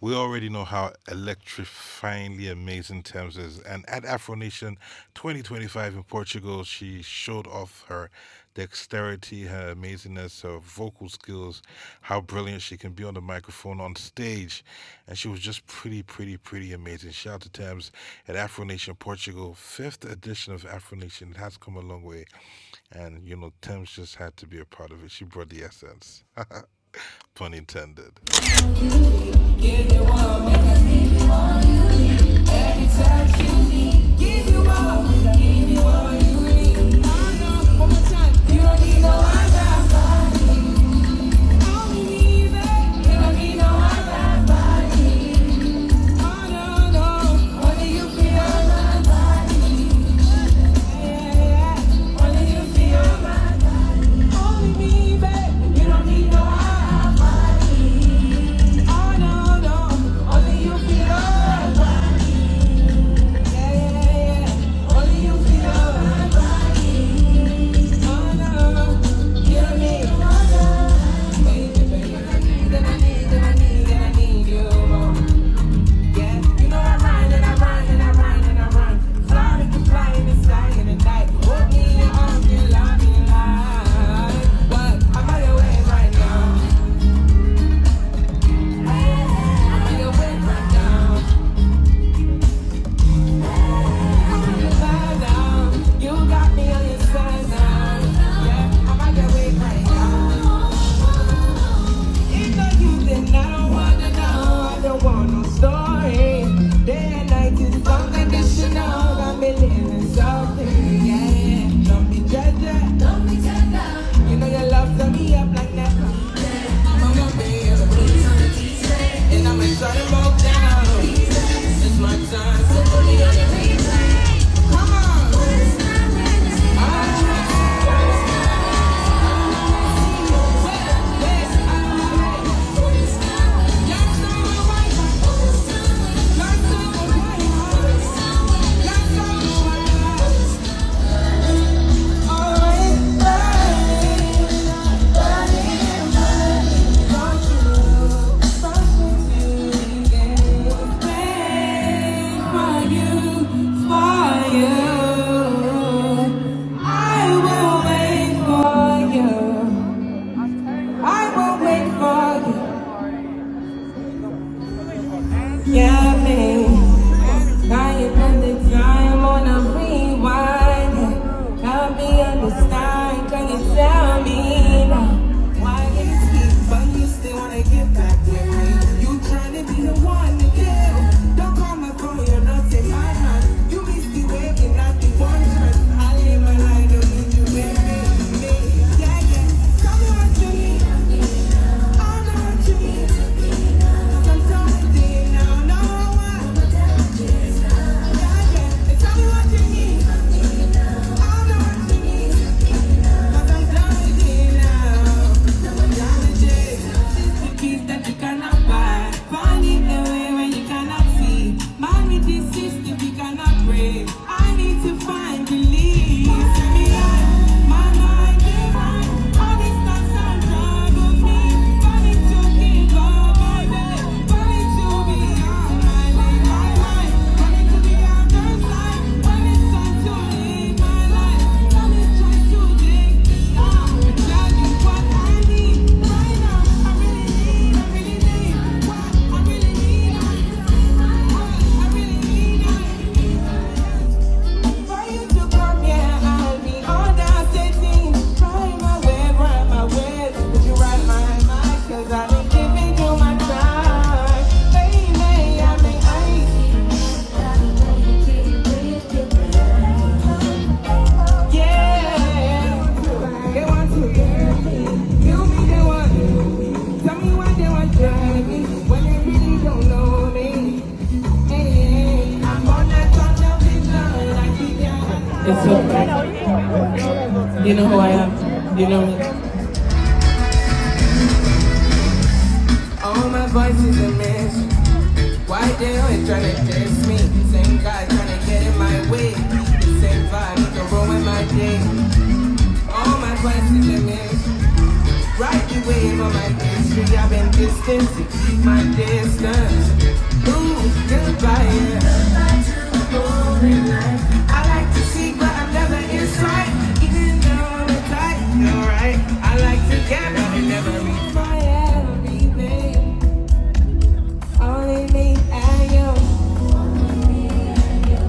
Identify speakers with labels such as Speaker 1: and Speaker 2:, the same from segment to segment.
Speaker 1: We already know how electrifyingly amazing Tems is. And at Afronation 2025 in Portugal, she showed off her dexterity, her amazingness, her vocal skills, how brilliant she can be on the microphone, on stage. And she was just pretty amazing. Shout out to Tems at Afronation Portugal, fifth edition of Afronation. It has come a long way. And, Tems just had to be a part of it. She brought the essence. Pun intended.
Speaker 2: It's okay. You know who I am. You know me. All my voices a mess. Why they always trying to test me? Same guy trying to get in my way. Same vibe, you can roll in my day. All my voices a mess. Right, you wave of my history. I've been distant to keep my distance. Ooh, goodbye, yeah. Goodbye to the boring life. I like to see, but I'm never inside. Even though I'm tight, you're right. I like to get, but I never reach my everything. Only me and you. Only me and you.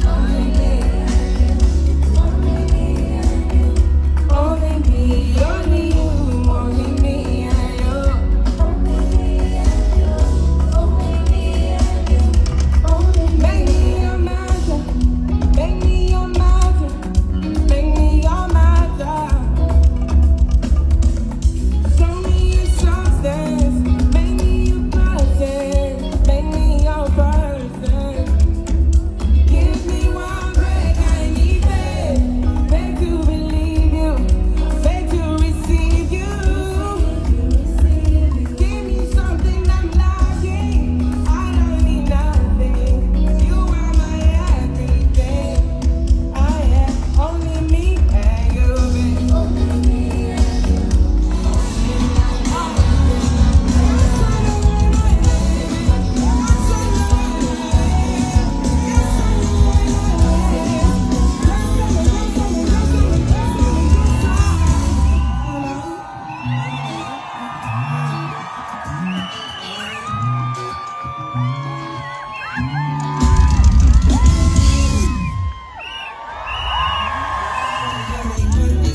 Speaker 2: Only me and you. Only me and you. Only me, only you. Only me and you. Only me and you. Only me and you. Only me. Make me your master. Make me your master. Make me your master. Show me your substance. Make me your person. Make me your person. Give me one break. I need faith. Faith to believe you. Faith to receive you. Give me something I'm lacking. I don't need nothing. You are my everything. I am only me and you, babe. Only me and you.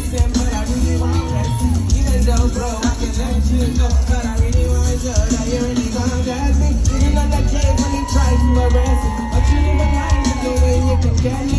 Speaker 2: But I really want rest. Even though, bro, I can let you know. But I really want you that you really gonna get me. Even on that day when you try to arrest me. But you never mind the way you can get me.